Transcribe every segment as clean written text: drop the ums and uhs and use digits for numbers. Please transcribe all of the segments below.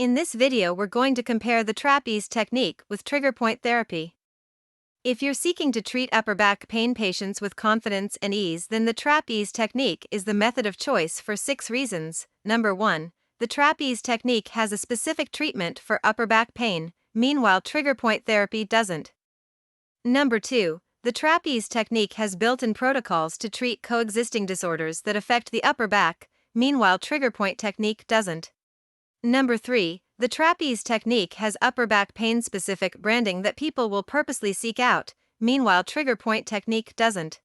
In this video we're going to compare the TrapEAZE technique with trigger point therapy. If you're seeking to treat upper back pain patients with confidence and ease, then the TrapEAZE technique is the method of choice for 6 reasons. Number 1. The TrapEAZE technique has a specific treatment for upper back pain, meanwhile trigger point therapy doesn't. Number 2. The TrapEAZE technique has built-in protocols to treat coexisting disorders that affect the upper back, meanwhile trigger point technique doesn't. Number 3. The TrapEAZE technique has upper back pain specific branding that people will purposely seek out, meanwhile trigger point technique doesn't.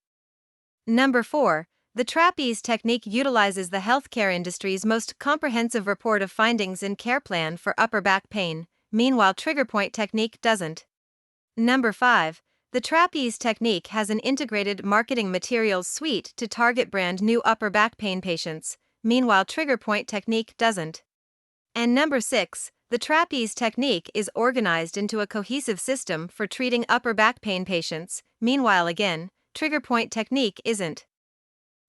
Number 4. The TrapEAZE technique utilizes the healthcare industry's most comprehensive report of findings in care plan for upper back pain, meanwhile trigger point technique doesn't. Number 5. The TrapEAZE technique has an integrated marketing materials suite to target brand new upper back pain patients, meanwhile trigger point technique doesn't. And number 6, the TrapEAZE technique is organized into a cohesive system for treating upper back pain patients, meanwhile again, trigger point technique isn't.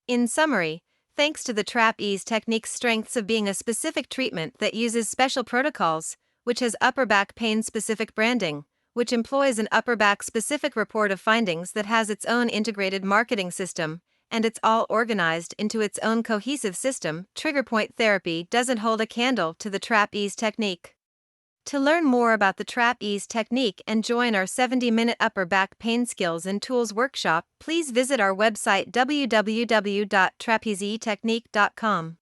In summary, thanks to the TrapEAZE technique's strengths of being a specific treatment that uses special protocols, which has upper back pain specific branding, which employs an upper back specific report of findings that has its own integrated marketing system, and it's all organized into its own cohesive system, trigger point therapy doesn't hold a candle to the TrapEAZE technique. To learn more about the TrapEAZE technique and join our 70-minute upper back pain skills and tools workshop, please visit our website www.trapeazetechnique.com.